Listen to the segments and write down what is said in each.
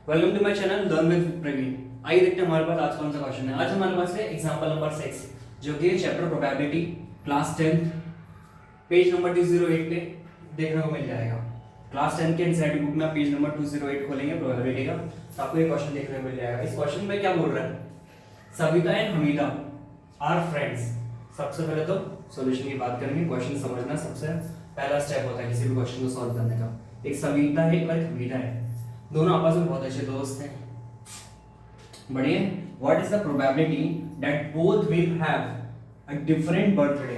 Welcome to my channel learn with Praveen. आइए देखते हैं हमारे पास आज कौन सा क्वेश्चन है। आज हमारे पास है एग्जांपल नंबर 6 जो कि chapter probability class 10 page number 208 पे देखने को मिल जाएगा। क्लास 10 के एनसीईआरटी बुक में आप पेज नंबर 208 खोलेंगे प्रोबेबिलिटी का तो आपको ये क्वेश्चन देखने को मिल जाएगा। इस क्वेश्चन में क्या बोल रहा है, Savita and Hamida are friends. सबसे पहले तो सॉल्यूशन की बात करेंगे। क्वेश्चन समझना सबसे पहला स्टेप होता है किसी भी क्वेश्चन को सॉल्व करने का। एक सविता है और एक हमीदा है, दोनों आपस में बहुत अच्छे दोस्त हैं, बढ़िया। What is the probability that both will have a different birthday,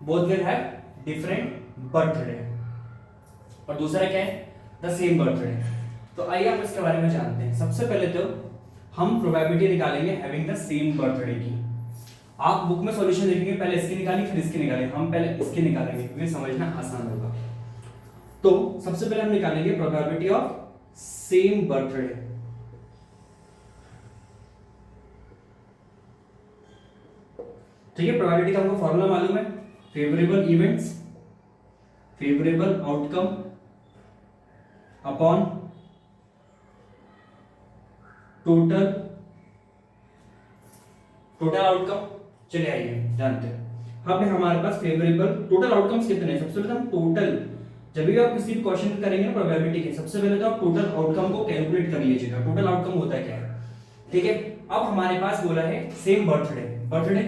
both will have different birthday, और दूसरा क्या है, द सेम बर्थडे। तो आइए हम इसके बारे में जानते हैं। सबसे पहले तो हम प्रोबेबिलिटी निकालेंगे हैविंग द सेम बर्थडे की। आप बुक में सॉल्यूशन देखेंगे, पहले इसकी निकाली फिर इसकी निकालेंगे, हम पहले इसकी निकालेंगे क्योंकि समझना आसान होगा। तो सबसे पहले हम निकालेंगे प्रोबेबिलिटी ऑफ सेम बर्थडे। ठीक है, प्रोबेबिलिटी का हमको फॉर्मूला मालूम है, favourable events, favourable outcome upon total outcome. चलिए आइए जानते हैं। अब हमारे पास फेवरेबल टोटल आउटकम्स कितने हैं। सबसे पहले हम टोटल, जब भी आप किसी क्वेश्चन करेंगे ना प्रोबेबिलिटी के, सबसे पहले तो आप टोटल आउटकम को कैलकुलेट कर लीजिएगा। टोटल आउटकम होता है क्या है, ठीक है। अब हमारे पास बोला है सेम बर्थडे।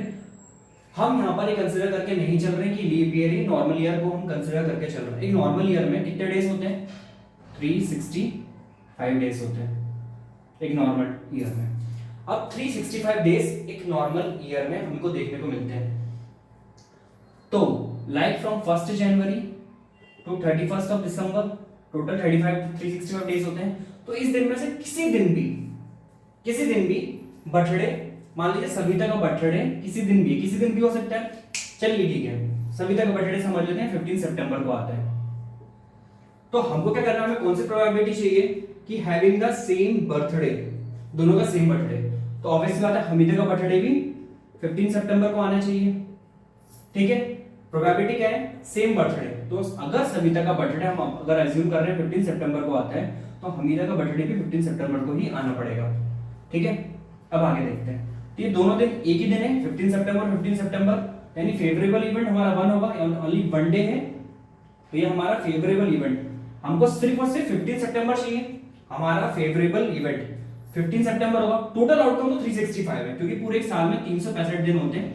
हम यहाँ पर कंसीडर करके नहीं चल रहे कि लीप ईयर ही, नॉर्मल ईयर को हम कंसीडर करके चल रहे हैं। एक नॉर्मल ईयर में कितने डेज होते हैं, 365 डेज होते हैं एक नॉर्मल ईयर में। अब 365 डेज एक नॉर्मल ईयर में हमको देखने को मिलते हैं। तो like from 1 January to 31 of December total 365 days होते हैं। तो इस दिन में से किसी दिन भी बर्थडे, मान लीजिए सविता का बर्थडे किसी दिन भी हो सकता है। चलिए ठीक है, सविता का बर्थडे समझ लेते हैं 15 सितंबर को आता है। तो हमको क्या करना है, हमें कौन सी प्रोबेबिलिटी चाहिए कि हैविंग द सेम बर्थडे, दोनों का सेम बर्थडे। तो ऑब्वियसली बात है हमीदा का बर्थडे भी 15 सितंबर को आना चाहिए, ठीक है। प्रोबेबिलिटी क्या है, सेम बर्थडे। तो अगर सविता का बर्थडे हम अगर एज्यूम कर रहे हैं 15 सितंबर को आता है, तो हमीदा का बर्थडे भी 15 सितंबर को ही आना पड़ेगा, ठीक है। अब आगे देखते हैं। तो ये दोनों दिन एक ही दिन है, 15 सितंबर, यानी फेवरेबल इवेंट हमारा 1 होगा, ओनली 1 डे है। तो ये हमारा फेवरेबल इवेंट, हमको सिर्फ और सिर्फ 15 सितंबर चाहिए। हमारा फेवरेबल इवेंट 15 सितंबर होगा। टोटल आउटकम तो 365 है, क्योंकि पूरे एक साल में 365 दिन होते हैं।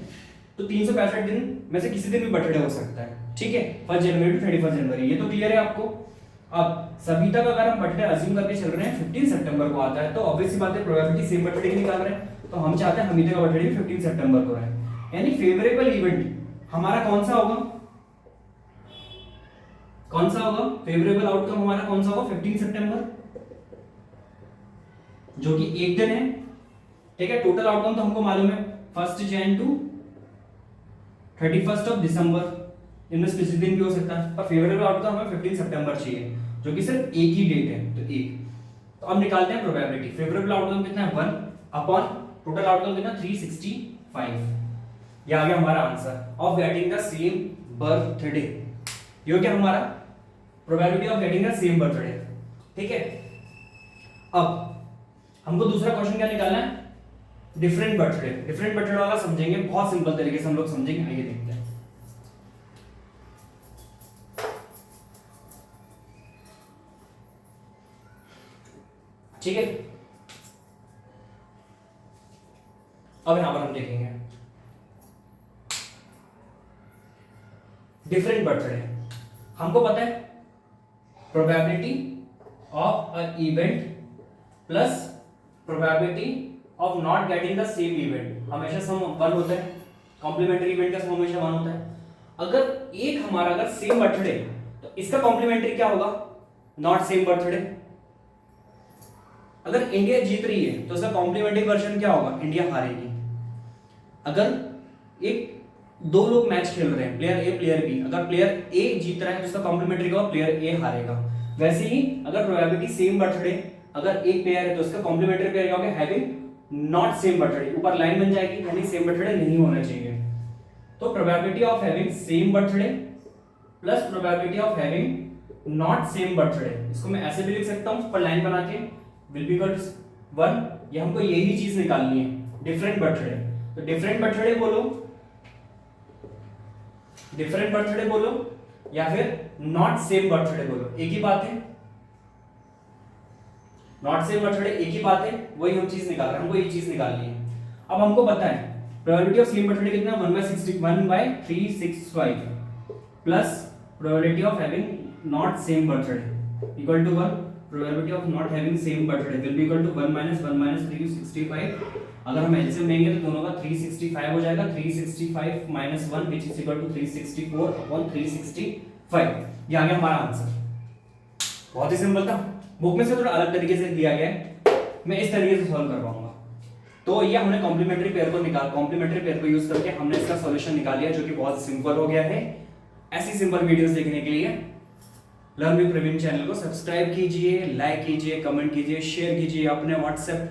तो 365 दिन में से किसी दिन भी बर्थडे हो सकता है, ठीक है। 1 जनवरी टू 31 जनवरी, ये तो क्लियर है आपको। अब सविता का अगर हम बर्थडे अज्यूम करके चल रहे हैं 15 सितंबर को आता है, तो ऑब्वियसली बात है प्रोबेबिलिटी सेम बर्थडे की निकाल रहे हैं। तो हम चाहते हैं हमीदा का बर्थडे भी 15 सितंबर को रहे, यानी फेवरेबल इवेंट हमारा कौन सा होगा, फेवरेबल आउटकम हमारा कौन सा होगा, 15 सितंबर, जो कि एक दिन है, ठीक है। टोटल आउटकम तो हमको मालूम है 1 जन टू 31 ऑफ दिसंबर, इनमें से किसी दिन भी हो सकता है। पर फेवरेबल आउटकम हमें 15 सितंबर चाहिए, जो कि सिर्फ एक ही डेट है, तो एक। तो अब निकालते हैं प्रोबेबिलिटी। फेवरेबल आउटकम कितना है, 1 अपॉन टोटल आउटकम कितना, 365। ये आ गया हमारा answer of getting the same birthday. ये क्या हमारा probability of getting the same birthday, ठीक है। अब हमको दूसरा क्वेश्चन क्या निकालना है, डिफरेंट बर्थडे वाला समझेंगे, बहुत सिंपल तरीके से हम लोग समझेंगे। आइए देखते हैं। ठीक है, अब यहां पर हम देखेंगे डिफरेंट बर्थडे। हमको पता है probability of a event plus probability of not getting the same event, हमेशा सम 1 होता है। कॉम्प्लीमेंट्री इवेंट का सम हमेशा 1 होता है। अगर एक हमारा अगर सेम बर्थडे, तो इसका कॉम्प्लीमेंट्री क्या होगा, नॉट सेम बर्थडे। अगर इंडिया जीत रही है तो इसका कॉम्प्लीमेंट्री वर्जन क्या होगा, इंडिया हारेगी। अगर एक दो लोग मैच खेल रहे हैं, प्लेयर ए प्लेयर बी, अगर प्लेयर ए जीत रहा है तो इसका कॉम्प्लीमेंट्री क्या होगा, प्लेयर ए हारेगा। वैसे ही अगर प्रोबेबिलिटी सेम बर्थडे, अगर एक पेयर है तो इसका कॉम्प्लीमेंट्री पेयर क्या होगा, हैविंग नॉट सेम बर्थडे, ऊपर लाइन बन जाएगी, यानी सेम बर्थडे नहीं होना चाहिए। तो probability of having same birthday plus probability of having not same birthday, इसको मैं ऐसे भी लिख सकता हूं पर लाइन बना के, विल बी इक्वल टू 1, ये हमको यही चीज निकालनी है, डिफरेंट बर्थडे। तो डिफरेंट बर्थडे बोलो, डिफरेंट बर्थडे बोलो, या फिर नॉट सेम बर्थडे बोलो, एक ही बात है। नॉट सेम बर्थडे एक ही बात है, वही हम चीज निकाल रहे हैं, हमको ये चीज निकालनी है। अब हमको पता है प्रोबेबिलिटी ऑफ सेम बर्थडे कितना, 1/365 plus probability of having not same birthday equal to 1, probability of not having same birthday will be equal to 1 - 1 - 365। अगर हम एलसीएम लेंगे तो दोनों का 365 हो जाएगा, 365 - 1 विच इज इक्वल टू 364/365। ये आ गया हमारा आंसर। बहुत ही सिंपल था, बुक में से थोड़ा अलग तरीके से दिया गया है, मैं इस तरीके से सॉल्व कर पाऊंगा। तो ये हमने कॉम्प्लीमेंट्री पेयर को यूज करके हमने इसका सॉल्यूशन निकाल लिया, जो कि बहुत सिंपल हो गया है। ऐसी सिंपल वीडियोस देखने के लिए लर्न विद प्रवीण चैनल को सब्सक्राइब कीजिए, लाइक कीजिए, कमेंट कीजिए, शेयर कीजिए अपने व्हाट्सएप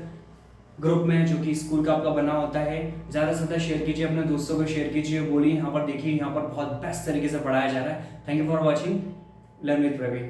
ग्रुप में जो कि स्कूल का आपका बना होता है, ज़्यादा से ज़्यादा शेयर कीजिए, अपने दोस्तों को शेयर कीजिए, बोलिए यहाँ पर देखिए यहाँ पर बहुत बेस्ट तरीके से पढ़ाया जा रहा है। Thank you for watching learn with Praveen.